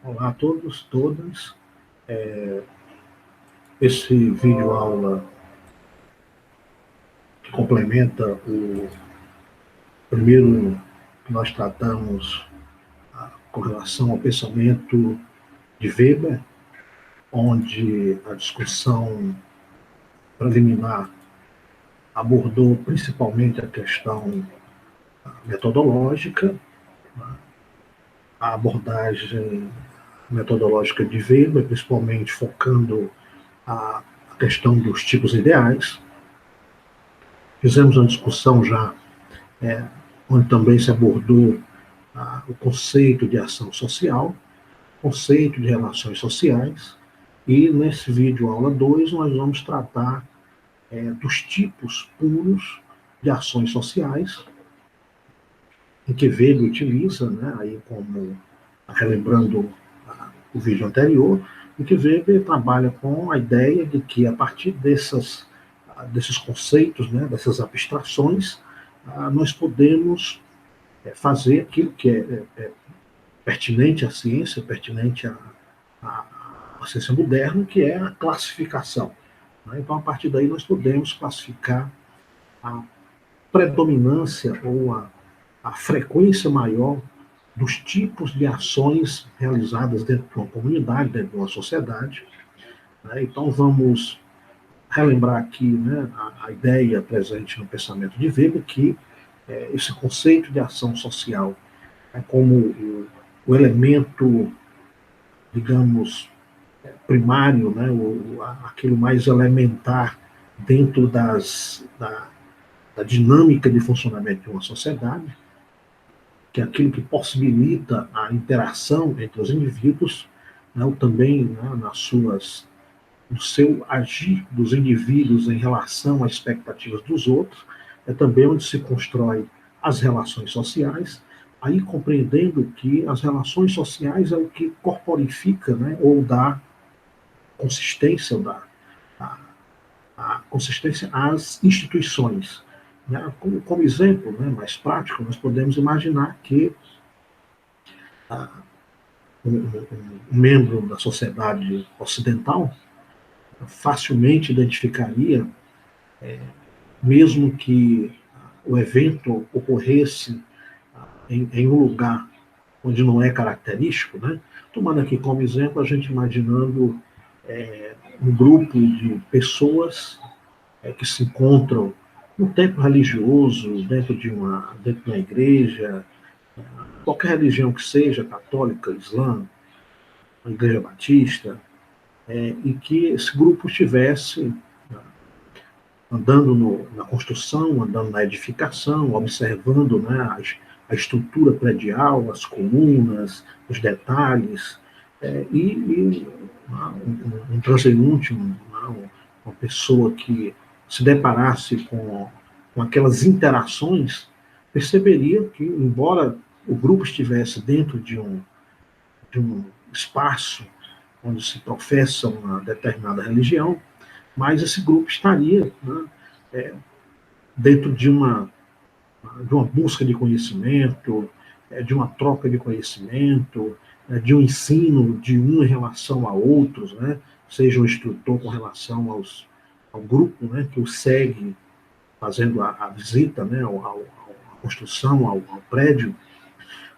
Olá a todos, todas. Esse vídeo aula que complementa o primeiro que nós tratamos com relação ao pensamento de Weber, onde a discussão preliminar abordou principalmente a questão metodológica, a abordagem metodológica de Weber, principalmente focando a questão dos tipos ideais. Fizemos uma discussão já onde também se abordou o conceito de ação social, conceito de relações sociais, e nesse vídeo aula 2 nós vamos tratar dos tipos puros de ações sociais, em que Weber utiliza, aí como relembrando o vídeo anterior, em que Weber trabalha com a ideia de que a partir desses conceitos, dessas abstrações, nós podemos fazer aquilo que é pertinente à ciência, pertinente à ciência moderna, que é a classificação. Então, a partir daí, nós podemos classificar a predominância ou a frequência maior dos tipos de ações realizadas dentro de uma comunidade, dentro de uma sociedade. Então, vamos relembrar aqui a ideia presente no pensamento de Weber, que esse conceito de ação social é como o elemento, digamos, primário, aquilo mais elementar dentro da dinâmica de funcionamento de uma sociedade, que é aquilo que possibilita a interação entre os indivíduos, também no seu agir dos indivíduos em relação às expectativas dos outros, é também onde se constrói as relações sociais, aí compreendendo que as relações sociais é o que corporifica, ou dá consistência, a consistência às instituições. Como exemplo mais prático, nós podemos imaginar que um membro da sociedade ocidental facilmente identificaria, mesmo que o evento ocorresse em um lugar onde não é característico, tomando aqui como exemplo, a gente imaginando um grupo de pessoas que se encontram no templo religioso, dentro de uma igreja, qualquer religião que seja, católica, islã, a igreja batista, e que esse grupo estivesse andando na construção, andando na edificação, observando a estrutura predial, as colunas, os detalhes, e um transeunte, uma pessoa que se deparasse com aquelas interações, perceberia que, embora o grupo estivesse dentro de um espaço onde se professa uma determinada religião, mas esse grupo estaria dentro de uma busca de conhecimento, de uma troca de conhecimento, de um ensino de um em relação a outros, seja o instrutor com relação ao grupo que o segue, fazendo a visita à construção, ao prédio.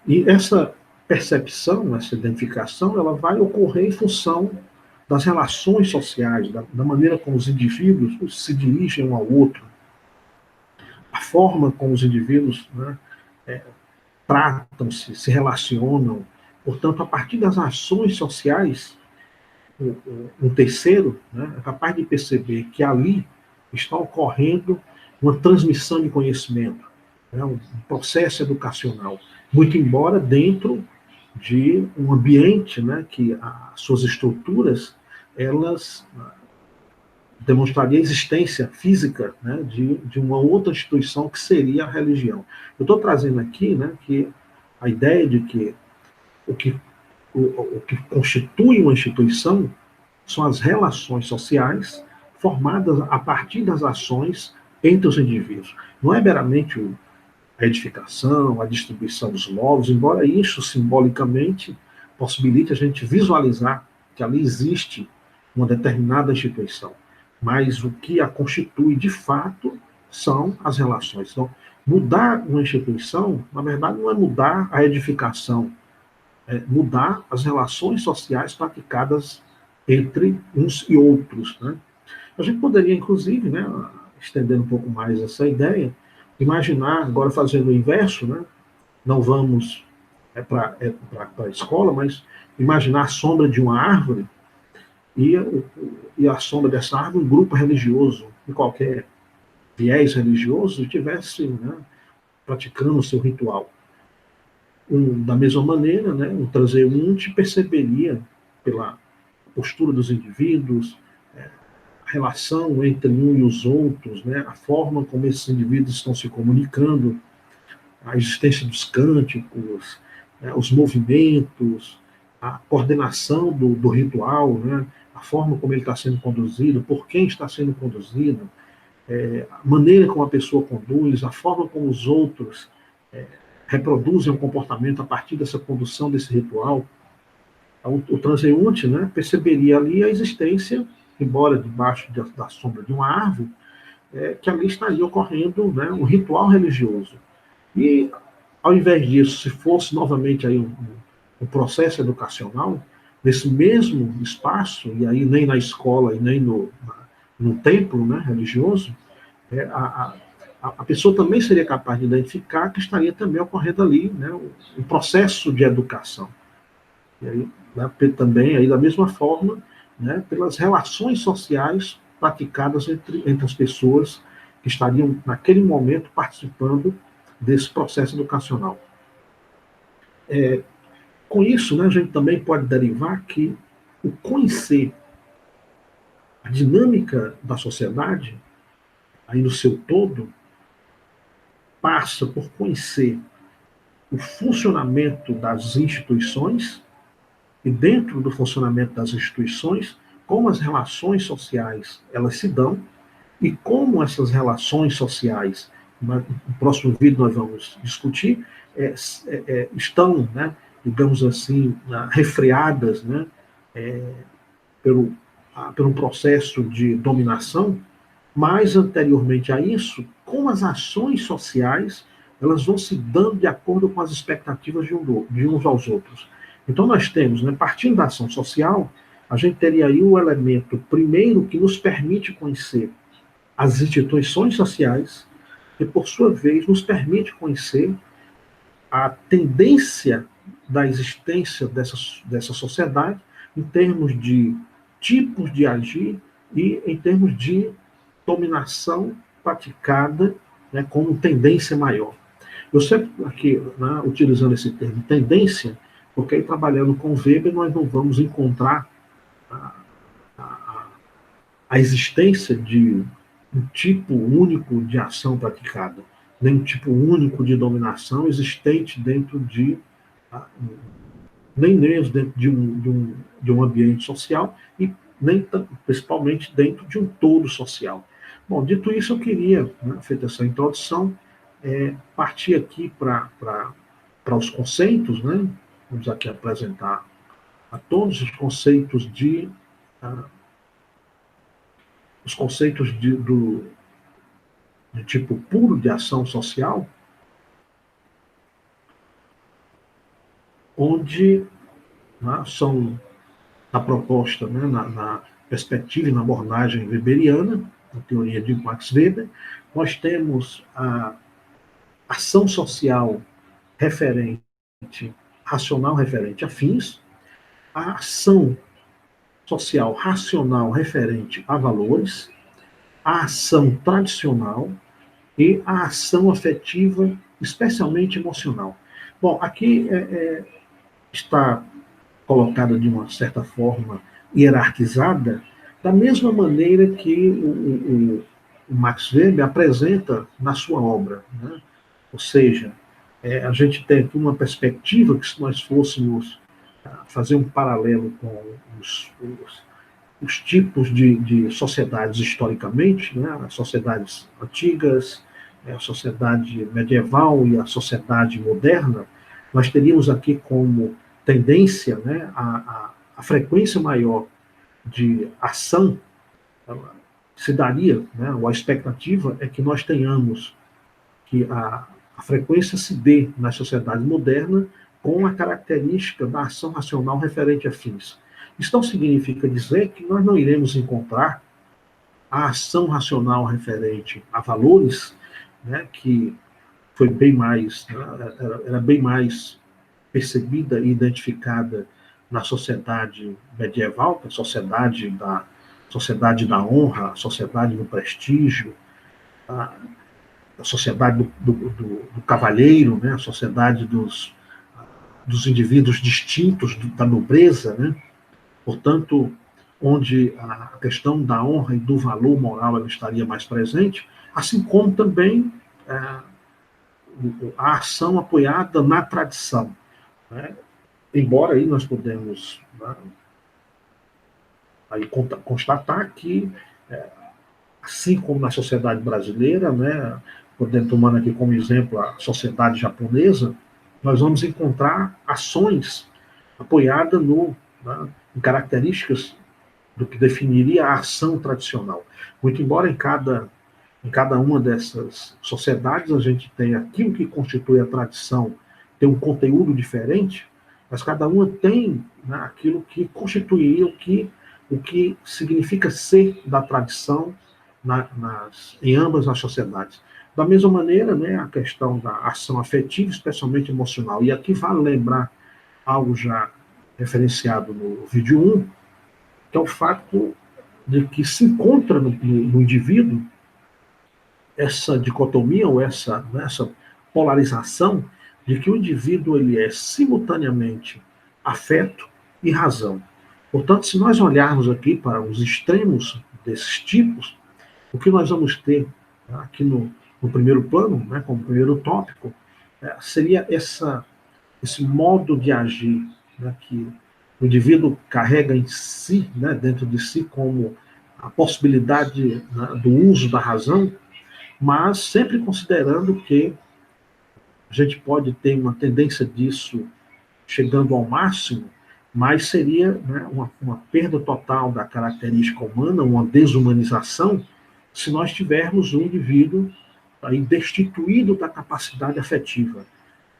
E essa percepção, essa identificação, ela vai ocorrer em função das relações sociais, da maneira como os indivíduos se dirigem um ao outro, a forma como os indivíduos tratam-se, se relacionam. Portanto, a partir das ações sociais, um terceiro é capaz de perceber que ali está ocorrendo uma transmissão de conhecimento, um processo educacional, muito embora dentro de um ambiente que as suas estruturas elas demonstraria a existência física de uma outra instituição que seria a religião. Eu estou trazendo aqui que a ideia de que o que constitui uma instituição são as relações sociais formadas a partir das ações entre os indivíduos. Não é meramente a edificação, a distribuição dos móveis, embora isso simbolicamente possibilite a gente visualizar que ali existe uma determinada instituição, mas o que a constitui de fato são as relações. Então, mudar uma instituição, na verdade, não é mudar a edificação, é mudar as relações sociais praticadas entre uns e outros, né? A gente poderia, inclusive, né, estender um pouco mais essa ideia, imaginar, agora fazendo o inverso, né, não vamos para a escola, mas imaginar a sombra de uma árvore e, e a sombra dessa árvore, um grupo religioso, de qualquer viés religioso, estivesse, né, praticando o seu ritual. Da mesma maneira, né, um transeunte perceberia, pela postura dos indivíduos, a relação entre um e os outros, né, a forma como esses indivíduos estão se comunicando, a existência dos cânticos, né, os movimentos, a coordenação do ritual, né, a forma como ele está sendo conduzido, por quem está sendo conduzido, a maneira como a pessoa conduz, a forma como os outros reproduzem o comportamento a partir dessa condução desse ritual. O transeunte, né, perceberia ali a existência, embora debaixo da sombra de uma árvore, que ali estaria ocorrendo, né, um ritual religioso. E, ao invés disso, se fosse novamente aí um processo educacional, nesse mesmo espaço, e aí nem na escola e nem no templo, né, religioso, é, a, a pessoa também seria capaz de identificar que estaria também ocorrendo ali, né, um processo de educação. E aí, né, também, aí, da mesma forma, né, pelas relações sociais praticadas entre as pessoas que estariam, naquele momento, participando desse processo educacional. Com isso, né, a gente também pode derivar que o conhecer a dinâmica da sociedade, aí no seu todo, passa por conhecer o funcionamento das instituições e, dentro do funcionamento das instituições, como as relações sociais elas se dão e como essas relações sociais, no próximo vídeo nós vamos discutir, estão, né, digamos assim, refreadas, né, pelo, pelo processo de dominação, mas anteriormente a isso, como as ações sociais elas vão se dando de acordo com as expectativas de uns aos outros. Então nós temos, né, partindo da ação social, a gente teria aí o elemento primeiro que nos permite conhecer as instituições sociais e, por sua vez, nos permite conhecer a tendência da existência dessa sociedade em termos de tipos de agir e em termos de dominação praticada, né, como tendência maior. Eu sempre aqui, né, utilizando esse termo tendência, porque aí, trabalhando com Weber nós não vamos encontrar a, a, a existência de um tipo único de ação praticada, nem um tipo único de dominação existente dentro de nem mesmo dentro de um ambiente social e nem principalmente dentro de um todo social. Bom, dito isso, eu queria, né, feita essa introdução, partir aqui para os conceitos, né? Vamos aqui apresentar a todos os conceitos de tipo puro de ação social, onde, né, são na proposta, né, na perspectiva e na abordagem weberiana, na teoria de Max Weber, nós temos a ação social referente, racional referente a fins, a ação social racional referente a valores, a ação tradicional e a ação afetiva, especialmente emocional. Bom, aqui está colocada de uma certa forma hierarquizada, da mesma maneira que o Max Weber apresenta na sua obra, né? Ou seja, a gente tem aqui uma perspectiva que, se nós fôssemos fazer um paralelo com os tipos de sociedades historicamente, né? As sociedades antigas, a sociedade medieval e a sociedade moderna, nós teríamos aqui como tendência, né, a frequência maior de ação se daria, né, ou a expectativa é que nós tenhamos que a frequência se dê na sociedade moderna com a característica da ação racional referente a fins. Isso não significa dizer que nós não iremos encontrar a ação racional referente a valores, né, que foi bem mais, era bem mais percebida e identificada na sociedade medieval, que é a sociedade da honra, a sociedade do prestígio, a, a sociedade do cavalheiro, né, a sociedade dos indivíduos distintos da nobreza, né? Portanto, onde a questão da honra e do valor moral ela estaria mais presente, assim como também a ação apoiada na tradição, né? Embora aí nós podemos, né, aí constatar que, assim como na sociedade brasileira, né, podendo tomando aqui como exemplo a sociedade japonesa, nós vamos encontrar ações apoiadas né, em características do que definiria a ação tradicional. Muito embora em cada uma dessas sociedades a gente tenha aquilo que constitui a tradição, tem um conteúdo diferente, mas cada uma tem, né, aquilo que constituiria o que significa ser da tradição em ambas as sociedades. Da mesma maneira, né, a questão da ação afetiva, especialmente emocional. E aqui vale lembrar algo já referenciado no vídeo 1, que é o fato de que se encontra no indivíduo essa dicotomia ou essa polarização de que o indivíduo ele é simultaneamente afeto e razão. Portanto, se nós olharmos aqui para os extremos desses tipos, o que nós vamos ter, tá, aqui no primeiro plano, né, como primeiro tópico, seria esse modo de agir, né, que o indivíduo carrega em si, né, dentro de si, como a possibilidade, né, do uso da razão, mas sempre considerando que a gente pode ter uma tendência disso chegando ao máximo, mas seria, né, uma perda total da característica humana, uma desumanização, se nós tivermos um indivíduo aí destituído da capacidade afetiva.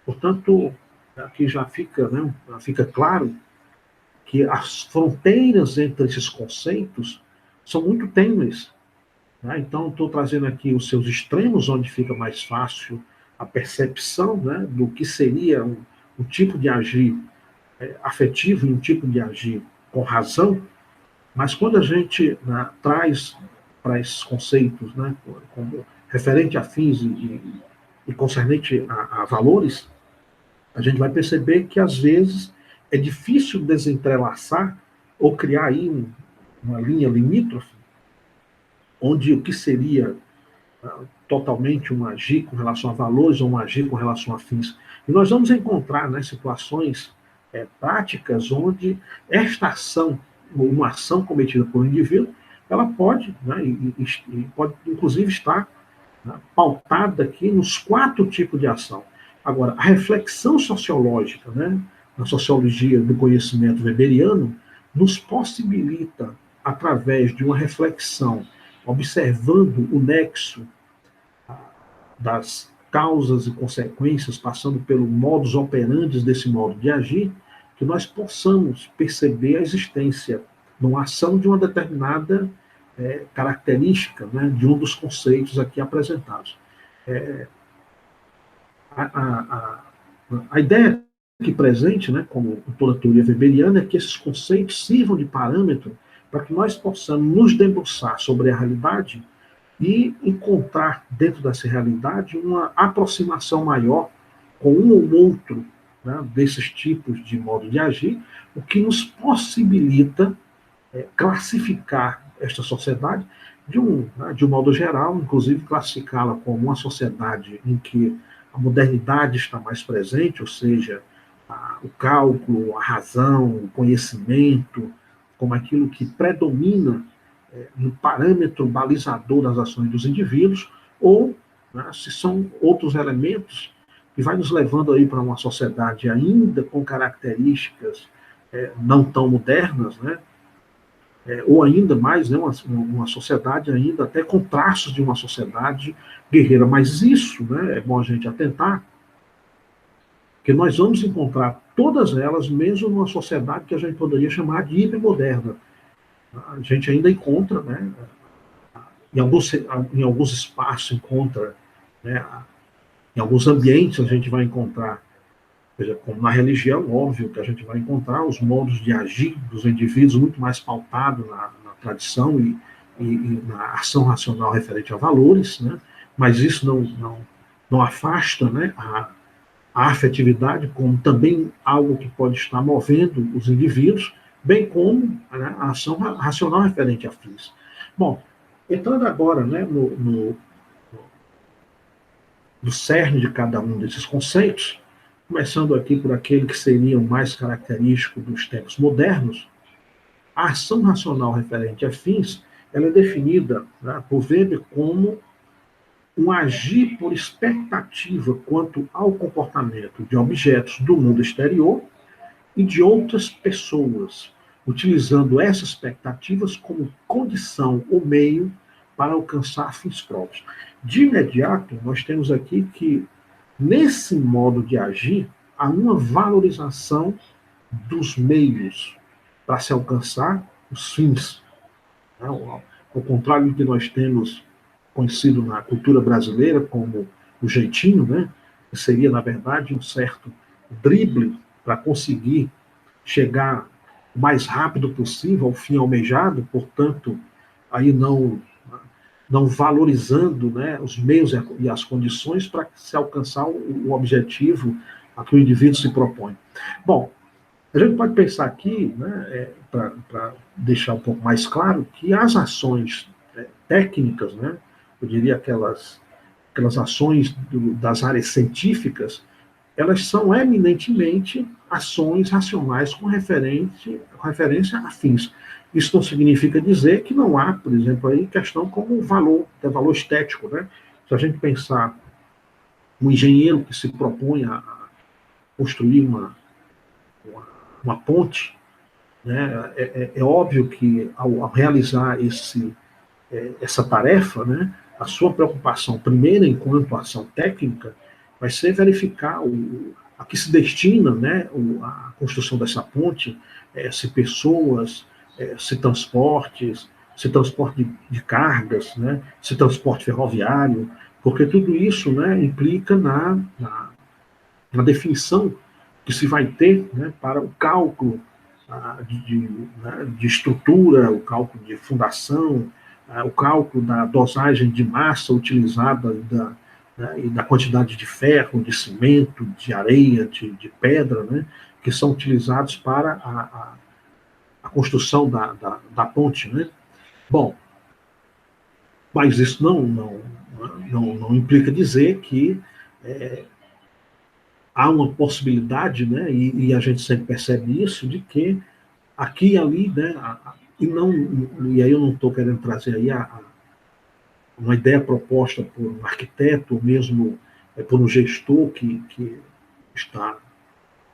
Portanto, aqui já fica claro que as fronteiras entre esses conceitos são muito tênues, né? Então, estou trazendo aqui os seus extremos, onde fica mais fácil a percepção, né, do que seria um tipo de agir afetivo e um tipo de agir com razão, mas quando a gente, né, traz para esses conceitos, né, como referente a fins e concernente a valores, a gente vai perceber que, às vezes, é difícil desentrelaçar ou criar aí uma linha limítrofe, onde o que seria totalmente um agir com relação a valores ou um agir com relação a fins. E nós vamos encontrar, né, situações práticas onde esta ação, uma ação cometida por um indivíduo, ela pode, né, e pode inclusive estar, né, pautada aqui nos 4 tipos de ação. Agora, a reflexão sociológica, né, na sociologia do conhecimento weberiano, nos possibilita, através de uma reflexão, observando o nexo das causas e consequências, passando pelo modus operandi desse modo de agir, que nós possamos perceber a existência numa ação de uma determinada característica, né, de um dos conceitos aqui apresentados. A ideia aqui presente, né, como toda a teoria weberiana, é que esses conceitos sirvam de parâmetro para que nós possamos nos debruçar sobre a realidade e encontrar dentro dessa realidade uma aproximação maior com um ou outro, né, desses tipos de modo de agir, o que nos possibilita classificar esta sociedade de um modo geral, inclusive classificá-la como uma sociedade em que a modernidade está mais presente, ou seja, o cálculo, a razão, o conhecimento, como aquilo que predomina no parâmetro balizador das ações dos indivíduos, ou, né, se são outros elementos que e vai nos levando aí para uma sociedade ainda com características não tão modernas, né? Ou ainda mais, né, uma sociedade ainda até com traços de uma sociedade guerreira. Mas isso, né, é bom a gente atentar, que nós vamos encontrar todas elas, mesmo numa sociedade que a gente poderia chamar de hipermoderna. A gente ainda encontra, né, em alguns espaços encontra, né, em alguns ambientes a gente vai encontrar, seja, como na religião, óbvio que a gente vai encontrar os modos de agir dos indivíduos muito mais pautados na tradição e na ação racional referente a valores, né? Mas isso não afasta, né, a afetividade como também algo que pode estar movendo os indivíduos, bem como, né, a ação racional referente a fins. Bom, entrando agora, né, no cerne de cada um desses conceitos, começando aqui por aquele que seria o mais característico dos tempos modernos, a ação racional referente a fins, ela é definida, né, por Weber como um agir por expectativa quanto ao comportamento de objetos do mundo exterior e de outras pessoas, utilizando essas expectativas como condição ou meio para alcançar fins próprios. De imediato, nós temos aqui que, nesse modo de agir, há uma valorização dos meios para se alcançar os fins. Ao contrário do que nós temos conhecido na cultura brasileira como o jeitinho, né? Que seria, na verdade, um certo drible para conseguir chegar o mais rápido possível ao fim almejado, portanto, aí não valorizando, né, os meios e as condições para se alcançar o objetivo a que o indivíduo se propõe. Bom, a gente pode pensar aqui, né, para deixar um pouco mais claro, que as ações técnicas, né, eu diria aquelas ações das áreas científicas, elas são eminentemente ações racionais com referência a fins. Isso não significa dizer que não há, por exemplo, aí questão como valor, que é valor estético, né? Se a gente pensar um engenheiro que se propõe a construir uma ponte, né, é óbvio que ao realizar essa tarefa, né, a sua preocupação primeira enquanto ação técnica vai ser verificar a que se destina, né, a construção dessa ponte, se pessoas, se transportes, se transporte de cargas, né, se transporte ferroviário, porque tudo isso, né, implica na definição que se vai ter, né, para o cálculo de estrutura, o cálculo de fundação, o cálculo da dosagem de massa utilizada e da quantidade de ferro, de cimento, de areia, de pedra, né, que são utilizados para a construção da ponte. Né? Bom, mas isso não implica dizer que há uma possibilidade, né, e a gente sempre percebe isso, de que aqui e ali, né, e aí eu não estou querendo trazer aí uma ideia proposta por um arquiteto, ou mesmo por um gestor que está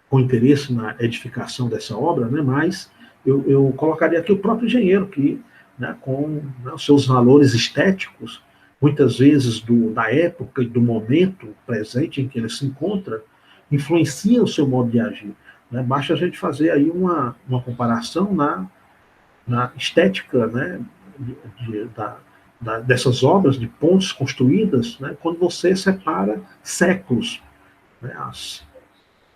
com interesse na edificação dessa obra, né, mas eu colocaria aqui o próprio engenheiro, que, né, com, né, os seus valores estéticos, muitas vezes da época e do momento presente em que ele se encontra, influencia o seu modo de agir. Né? Basta a gente fazer aí uma comparação na estética, né, dessas obras de pontes construídas, né, quando você separa séculos. Né,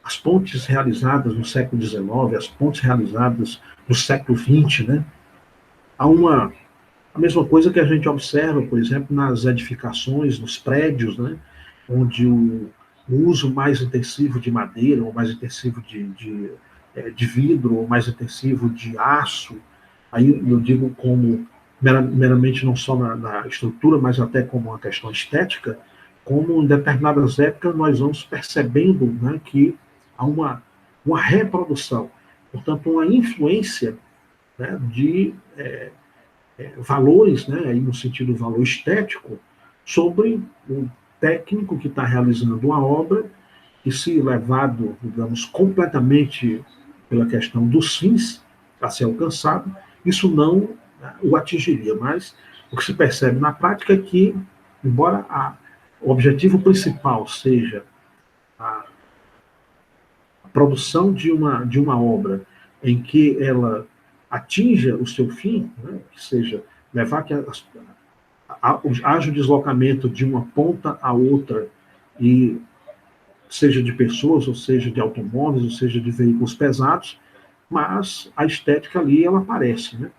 as pontes realizadas no século XIX, as pontes realizadas no século XX, né, há a mesma coisa que a gente observa, por exemplo, nas edificações, nos prédios, né, onde o uso mais intensivo de madeira, ou mais intensivo de vidro, ou mais intensivo de aço, aí eu digo como meramente não só na estrutura, mas até como uma questão estética, como em determinadas épocas nós vamos percebendo, né, que há uma reprodução, portanto, uma influência, né, de valores, né, aí no sentido do valor estético, sobre o técnico que está realizando uma obra e se levado, digamos, completamente pela questão dos fins a ser alcançado, isso não o atingiria. Mas o que se percebe na prática é que, embora o objetivo principal seja a produção de uma obra em que ela atinja o seu fim, né, que seja levar que haja o deslocamento de uma ponta a outra, e seja de pessoas, ou seja de automóveis, ou seja de veículos pesados, mas a estética ali ela aparece. Né?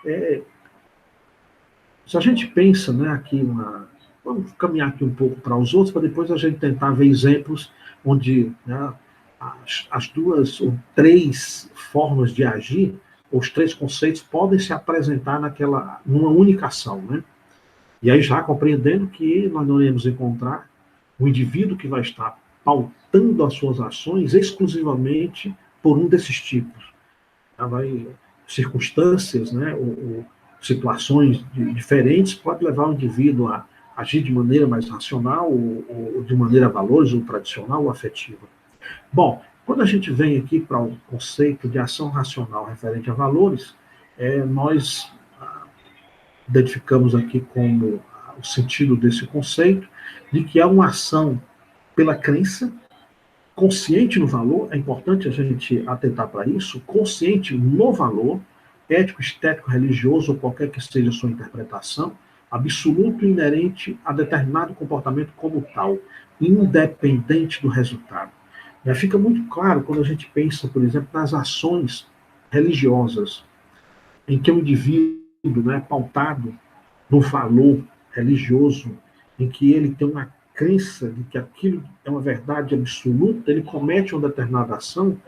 É, se a gente pensa, né, aqui vamos caminhar aqui um pouco para os outros, para depois a gente tentar ver exemplos onde, né, as duas ou três formas de agir, os três conceitos podem se apresentar numa única ação. Né? E aí já compreendendo que nós não iremos encontrar um indivíduo que vai estar pautando as suas ações exclusivamente por um desses tipos. Vai, circunstâncias, né, ou situações diferentes pode levar o indivíduo a agir de maneira mais racional, ou de maneira valores, ou tradicional, ou afetiva. Bom, quando a gente vem aqui para o conceito de ação racional referente a valores, nós identificamos aqui como o sentido desse conceito de que é uma ação pela crença, consciente no valor, é importante a gente atentar para isso, consciente no valor, ético, estético, religioso, ou qualquer que seja a sua interpretação, absoluto e inerente a determinado comportamento como tal, independente do resultado. Fica muito claro quando a gente pensa, por exemplo, nas ações religiosas, em que o indivíduo, né, pautado no valor religioso, em que ele tem uma crença de que aquilo é uma verdade absoluta, ele comete uma determinada ação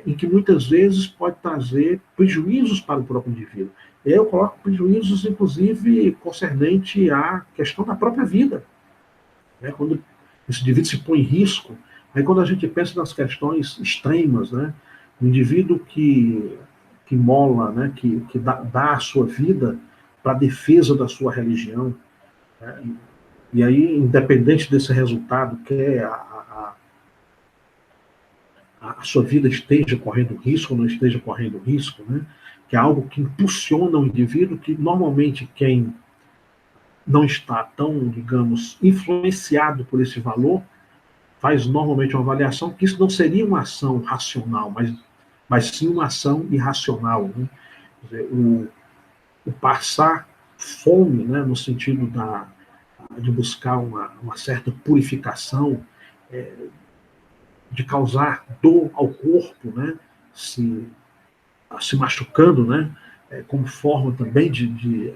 em que muitas vezes pode trazer prejuízos para o próprio indivíduo. Eu coloco prejuízos, inclusive, concernente à questão da própria vida. Né? Quando esse indivíduo se põe em risco, aí quando a gente pensa nas questões extremas, né? O indivíduo que mola, né? que dá a sua vida para a defesa da sua religião, né? E aí, independente desse resultado, quer a sua vida esteja correndo risco ou não esteja correndo risco, né? Que é algo que impulsiona o indivíduo, que normalmente quem não está tão, digamos, influenciado por esse valor, faz normalmente uma avaliação que isso não seria uma ação racional, mas sim uma ação irracional. Né? Quer dizer, o passar fome, né, no sentido de buscar uma certa purificação, de causar dor ao corpo, né, se machucando, né, como forma também de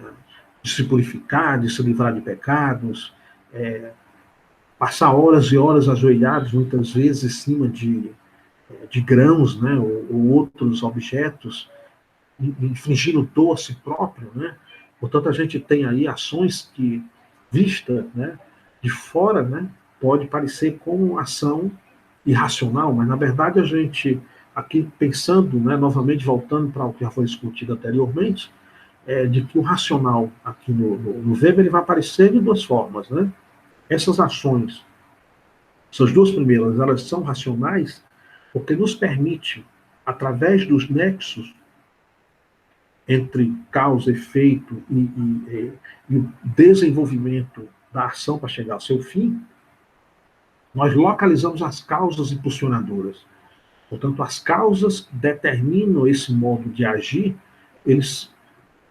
se purificar, de se livrar de pecados, passar horas e horas ajoelhados, muitas vezes em cima de grãos, né, ou outros objetos, infligindo dor a si próprio, né? Portanto, a gente tem aí ações que, vista, né, de fora, né, pode parecer como uma ação irracional, mas na verdade a gente, aqui pensando, né, novamente voltando para o que já foi discutido anteriormente, de que o racional aqui no Weber ele vai aparecer de duas formas, né? Essas ações, essas duas primeiras, elas são racionais porque nos permite, através dos nexos entre causa, efeito e o desenvolvimento da ação para chegar ao seu fim, nós localizamos as causas impulsionadoras. Portanto, as causas determinam esse modo de agir, eles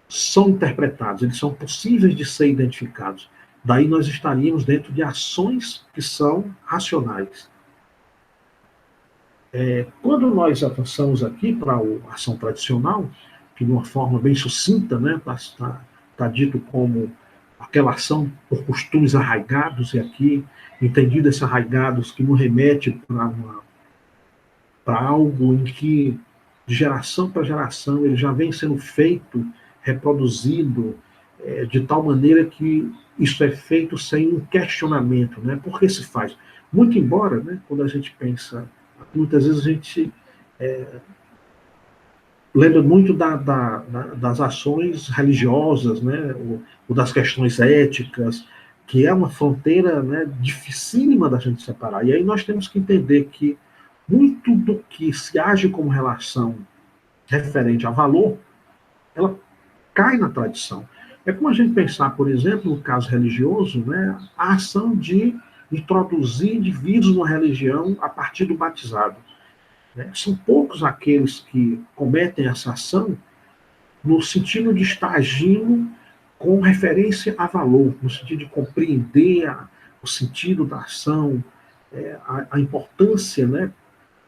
são interpretados, eles são possíveis de ser identificados. Daí nós estaríamos dentro de ações que são racionais. Quando nós avançamos aqui para a ação tradicional, que de uma forma bem sucinta, né, tá dito como aquela ação por costumes arraigados, e aqui entendido esses arraigados que nos remete para algo em que, de geração para geração, ele já vem sendo feito, reproduzido, de tal maneira que isso é feito sem um questionamento. Né? Por que se faz? Muito embora, né, quando a gente pensa, muitas vezes a gente lembra muito das ações religiosas, né, ou das questões éticas, que é uma fronteira, né, dificílima da gente separar. E aí nós temos que entender que muito do que se age como relação referente a valor, ela cai na tradição. É como a gente pensar, por exemplo, no caso religioso, né, a ação de introduzir indivíduos numa religião a partir do batizado. Né? São poucos aqueles que cometem essa ação no sentido de estar agindo com referência a valor, no sentido de compreender o sentido da ação, a importância, né,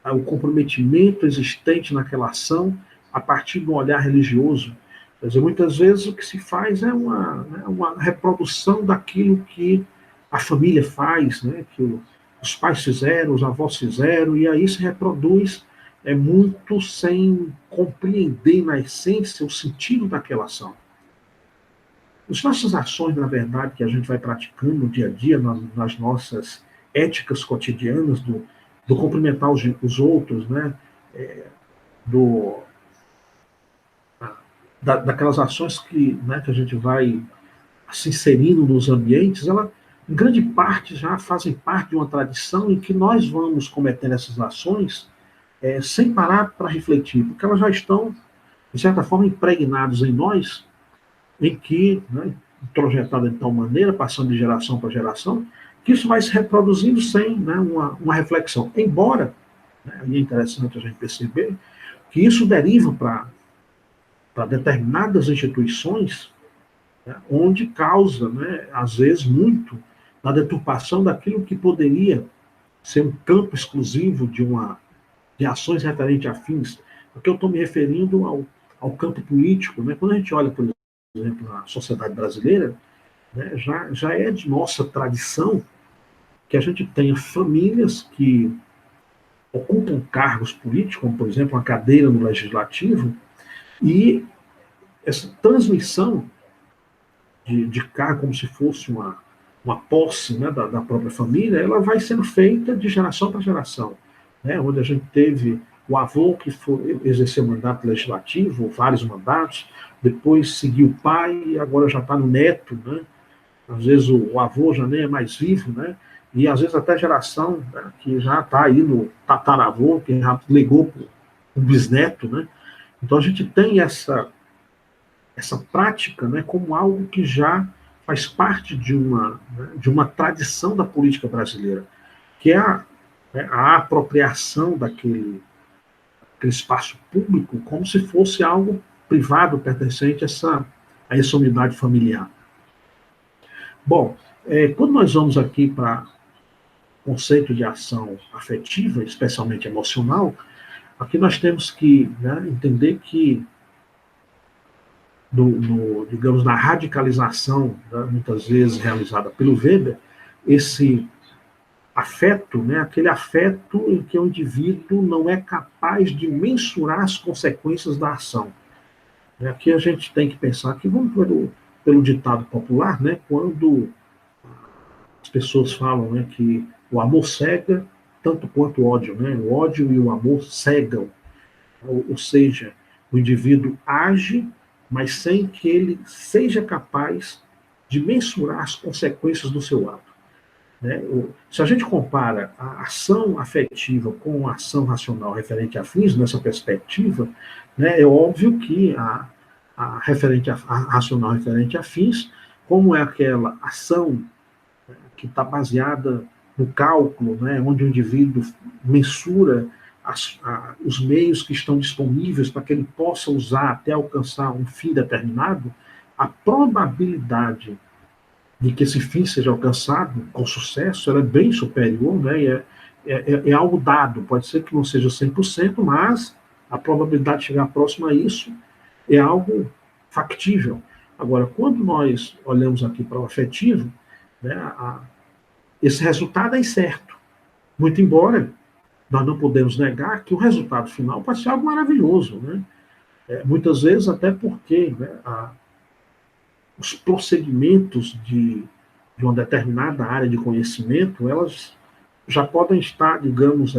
o comprometimento existente naquela ação a partir do olhar religioso. Quer dizer, muitas vezes o que se faz é uma reprodução daquilo que a família faz, né, que os pais fizeram, os avós fizeram, e aí se reproduz muito sem compreender na essência o sentido daquela ação. As nossas ações, na verdade, que a gente vai praticando no dia a dia, nas nossas éticas cotidianas, do cumprimentar os outros, né? Do, daquelas ações né, que a gente vai se inserindo nos ambientes, ela, em grande parte, já fazem parte de uma tradição em que nós vamos cometendo essas ações sem parar para refletir, porque elas já estão, de certa forma, impregnadas em nós, em que, né, projetada de tal maneira, passando de geração para geração, que isso vai se reproduzindo sem, né, uma reflexão. Embora, né, e é interessante a gente perceber, que isso deriva para determinadas instituições, né, onde causa, né, às vezes, muito da deturpação daquilo que poderia ser um campo exclusivo de ações referentes a fins. Porque eu estou me referindo ao campo político. Né? Quando a gente olha, por exemplo, na sociedade brasileira, né, já é de nossa tradição que a gente tenha famílias que ocupam cargos políticos, como, por exemplo, uma cadeira no legislativo, e essa transmissão de cargo como se fosse uma posse, né, da própria família, ela vai sendo feita de geração para geração. Né, onde a gente teve o avô que exerceu mandato legislativo, vários mandatos, depois seguiu o pai, e agora já está no neto, né? Às vezes o avô já nem é mais vivo, né? E às vezes até a geração, né, que já está aí no tataravô, que já ligou para o bisneto, né? Então a gente tem essa prática, né, como algo que já faz parte de uma tradição da política brasileira, que é a apropriação daquele espaço público como se fosse algo privado pertencente a essa unidade familiar. Bom, quando nós vamos aqui para o conceito de ação afetiva, especialmente emocional, aqui nós temos que, né, entender que digamos, na radicalização, né, muitas vezes realizada pelo Weber, esse afeto, né, aquele afeto em que o indivíduo não é capaz de mensurar as consequências da ação. Aqui a gente tem que pensar que, vamos pelo ditado popular, né, quando as pessoas falam, né, que o amor cega tanto quanto o ódio, né, o ódio e o amor cegam, ou seja, o indivíduo age, mas sem que ele seja capaz de mensurar as consequências do seu ato. Né? Se a gente compara a ação afetiva com a ação racional referente a fins, nessa perspectiva, né, é óbvio que a racional referente a fins, como é aquela ação que está baseada no cálculo, né, onde o indivíduo mensura os meios que estão disponíveis para que ele possa usar até alcançar um fim determinado, a probabilidade de que esse fim seja alcançado com sucesso, ela é bem superior, né? É algo dado, pode ser que não seja 100%, mas a probabilidade de chegar próximo a isso é algo factível. Agora, quando nós olhamos aqui para o afetivo, né, esse resultado é incerto. Muito embora nós não podemos negar que o resultado final pode ser algo maravilhoso. Né? Muitas vezes até porque, né, os procedimentos de uma determinada área de conhecimento, elas já podem estar, digamos,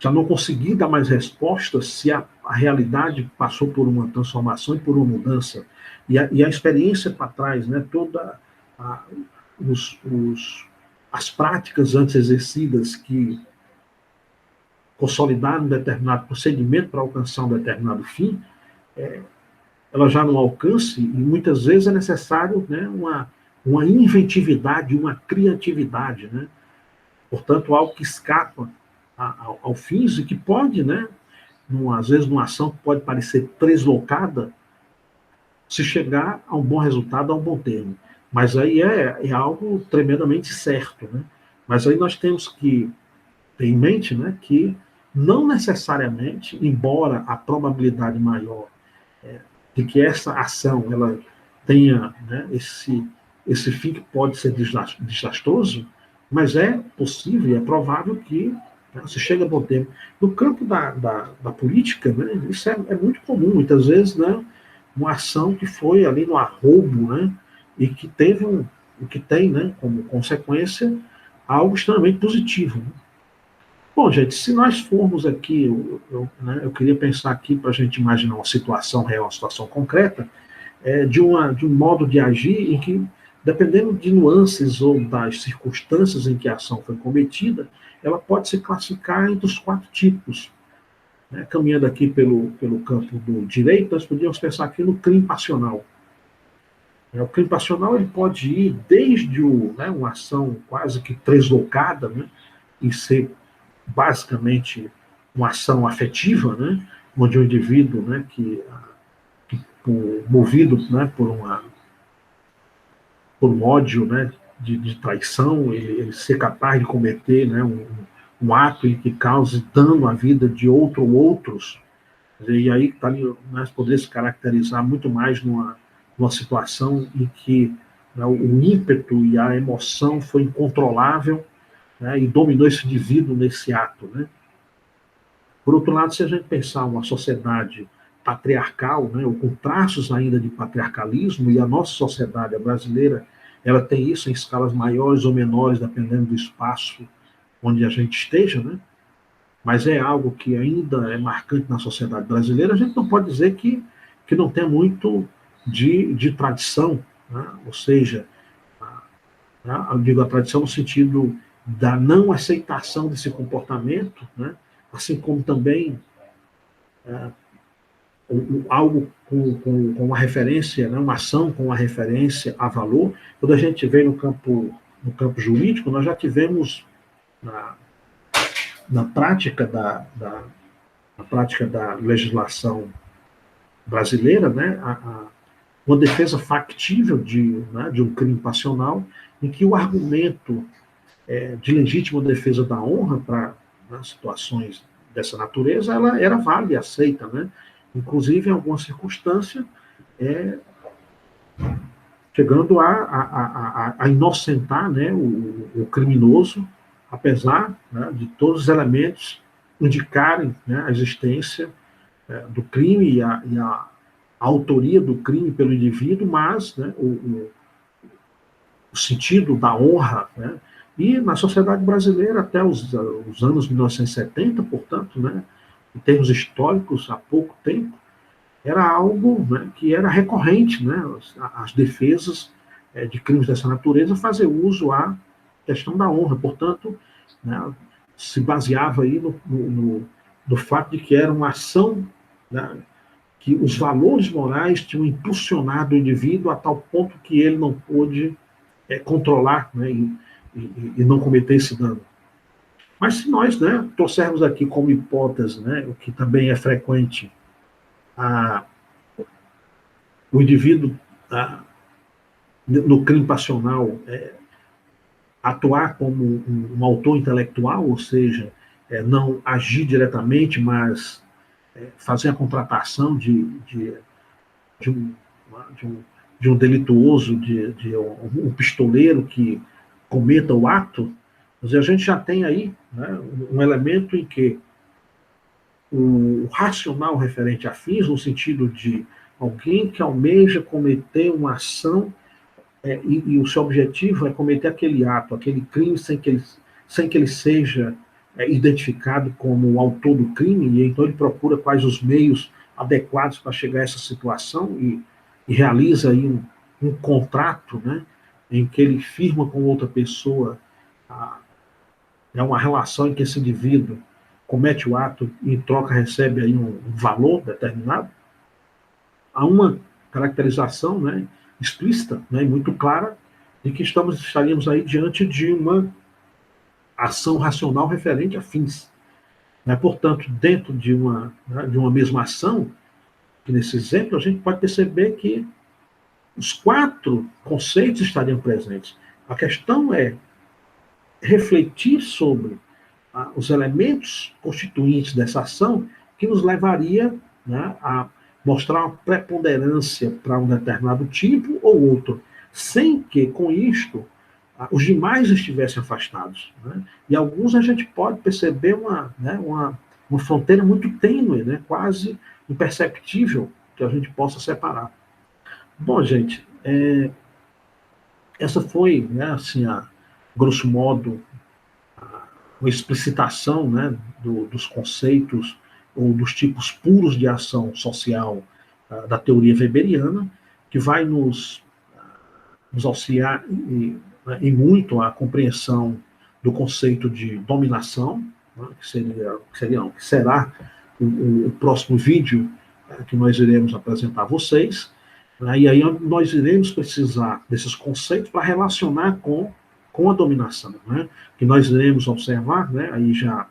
já não consegui dar mais respostas se a realidade passou por uma transformação e por uma mudança. E a experiência para trás, né, toda a, os, os, as práticas antes exercidas que consolidaram um determinado procedimento para alcançar um determinado fim, ela já não alcance, e muitas vezes é necessário, né, uma inventividade, uma criatividade, né? Portanto, algo que escapa ao fins e que pode, né, às vezes numa ação que pode parecer deslocada, se chegar a um bom resultado, a um bom termo. Mas aí é algo tremendamente certo, né? Mas aí nós temos que ter em mente, né, que não necessariamente, embora a probabilidade maior de que essa ação ela tenha, né, esse fim que pode ser desastroso, mas é possível, é provável que, né, se chega a bom tempo. No campo da política, né, isso é muito comum, muitas vezes, né, uma ação que foi ali no arroubo, né, e que teve o que tem, né, como consequência algo extremamente positivo. Né? Bom, gente, se nós formos aqui, eu queria pensar aqui para a gente imaginar uma situação real, uma situação concreta, de um modo de agir em que, dependendo de nuances ou das circunstâncias em que a ação foi cometida, ela pode se classificar entre os 4 tipos. Né? Caminhando aqui pelo campo do direito, nós podíamos pensar aqui no crime passional. O crime passional ele pode ir desde uma ação quase que deslocada, né, e ser basicamente uma ação afetiva, né, onde o indivíduo, né, movido, né, por um ódio, né, de traição, ele ser capaz de cometer, né, um ato em que cause dano à vida de outro ou outros, e aí tá ali, nós poderia se caracterizar muito mais numa situação em que, né, o ímpeto e a emoção foi incontrolável, né, e dominou esse indivíduo nesse ato. Né? Por outro lado, se a gente pensar uma sociedade patriarcal, né, ou com traços ainda de patriarcalismo, e a nossa sociedade, a brasileira, ela tem isso em escalas maiores ou menores, dependendo do espaço onde a gente esteja, né? Mas é algo que ainda é marcante na sociedade brasileira, a gente não pode dizer que não tem muito de tradição, né? Ou seja, eu digo a tradição no sentido da não aceitação desse comportamento, né? Assim como também algo com uma referência, né? Uma ação com uma referência a valor. Quando a gente vê no campo jurídico, nós já tivemos na prática na prática da legislação brasileira, né, uma defesa factível de um crime passional, em que o argumento de legítima defesa da honra para, né, situações dessa natureza, ela era válida e aceita, né? Inclusive, em alguma circunstância, chegando a inocentar, né, o criminoso, apesar, né, de todos os elementos indicarem, né, a existência do crime e a autoria do crime pelo indivíduo, mas, né, o sentido da honra, né, e na sociedade brasileira até os anos 1970, portanto, né, em termos históricos, há pouco tempo, era algo, né, que era recorrente, né, as defesas de crimes dessa natureza fazer uso à questão da honra. Portanto, né, se baseava aí no fato de que era uma ação, né, que os valores morais tinham impulsionado o indivíduo a tal ponto que ele não pôde controlar, né, e não cometer esse dano. Mas se nós, né, trouxermos aqui como hipótese, né, o que também é frequente, o indivíduo no crime passional atuar como um autor intelectual, ou seja, não agir diretamente, mas fazer a contratação de um delituoso, de um pistoleiro que cometa o ato, a gente já tem aí, né, um elemento em que o racional referente a fins, no sentido de alguém que almeja cometer uma ação e o seu objetivo é cometer aquele ato, aquele crime, sem que ele seja identificado como o autor do crime, e então ele procura quais os meios adequados para chegar a essa situação e realiza aí um contrato, né, em que ele firma com outra pessoa uma relação em que esse indivíduo comete o ato e em troca recebe aí um valor determinado. Há uma caracterização, né, explícita, né, e muito clara de que estaríamos aí diante de uma ação racional referente a fins. Né? Portanto, dentro de uma mesma ação, que nesse exemplo a gente pode perceber que os 4 conceitos estariam presentes. A questão é refletir sobre os elementos constituintes dessa ação que nos levaria, né, a mostrar uma preponderância para um determinado tipo ou outro, sem que, com isto, os demais estivessem afastados. Né? E alguns a gente pode perceber uma fronteira muito tênue, né, quase imperceptível, que a gente possa separar. Bom, gente, essa foi, né, assim, grosso modo, uma explicitação, né, dos conceitos ou dos tipos puros de ação social da teoria weberiana, que vai nos auxiliar em muito a compreensão do conceito de dominação, né, que será o próximo vídeo que nós iremos apresentar a vocês, né, e aí nós iremos precisar desses conceitos para relacionar com a dominação, né, que nós iremos observar, né, aí já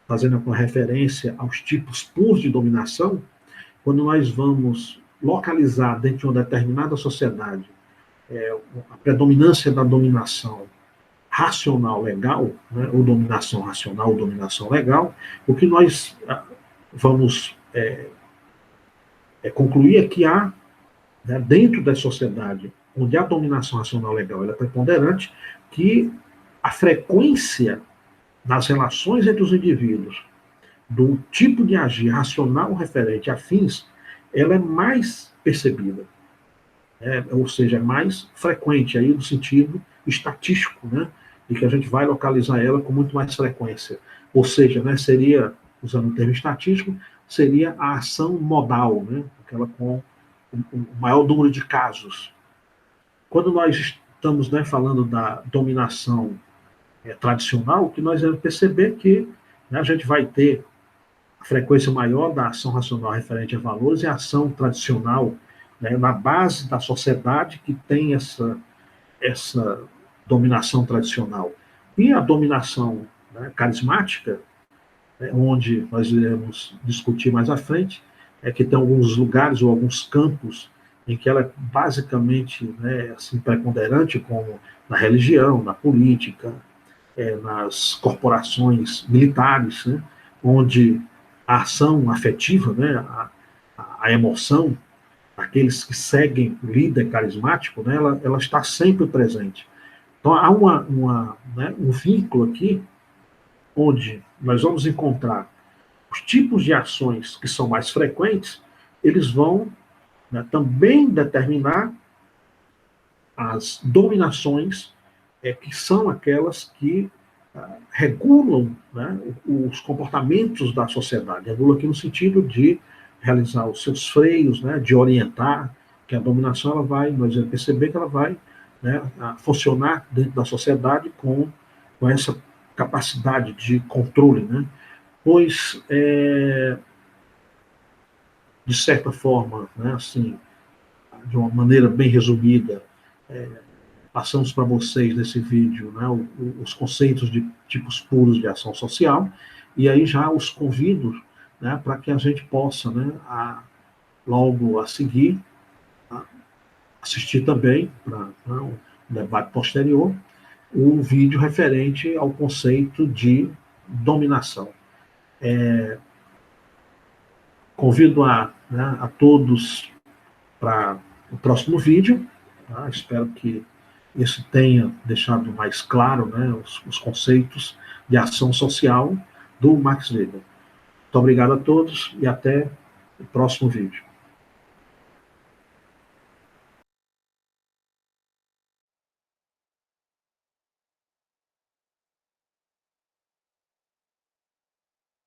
fazendo uma referência aos tipos puros de dominação, quando nós vamos localizar dentro de uma determinada sociedade a predominância da dominação racional legal, né, ou dominação racional ou dominação legal, o que nós vamos concluir é que há, né, dentro da sociedade onde a dominação racional legal é preponderante, que a frequência nas relações entre os indivíduos do tipo de agir racional referente a fins, ela é mais percebida. Ou seja, é mais frequente aí no sentido estatístico, né? E que a gente vai localizar ela com muito mais frequência. Ou seja, né, seria, usando o termo estatístico, seria a ação modal, né? Aquela com o maior número de casos. Quando nós estamos, né, falando da dominação tradicional, o que nós vamos perceber que, né, a gente vai ter a frequência maior da ação racional referente a valores e a ação tradicional, né, na base da sociedade que tem essa dominação tradicional. E a dominação, né, carismática, né, onde nós iremos discutir mais à frente, que tem alguns lugares ou alguns campos em que ela é basicamente, né, assim, preponderante, como na religião, na política, nas corporações militares, né, onde a ação afetiva, né, a emoção, aqueles que seguem o líder carismático, né, ela está sempre presente. Então, há né, um vínculo aqui, onde nós vamos encontrar os tipos de ações que são mais frequentes, eles vão, né, também determinar as dominações que são aquelas que regulam, né, os comportamentos da sociedade. Regula aqui no sentido de realizar os seus freios, né, de orientar, que a dominação ela vai, nós vamos perceber que ela vai, né, funcionar dentro da sociedade com essa capacidade de controle, né, pois, de certa forma, né, assim, de uma maneira bem resumida, passamos para vocês nesse vídeo, né, os conceitos de tipos puros de ação social, e aí já os convido, né, para que a gente possa, né, logo a seguir, assistir também, para um debate posterior, o vídeo referente ao conceito de dominação. Convido né, a todos para o próximo vídeo. Tá? Espero que isso tenha deixado mais claro, né, os conceitos de ação social do Max Weber. Muito obrigado a todos e até o próximo vídeo.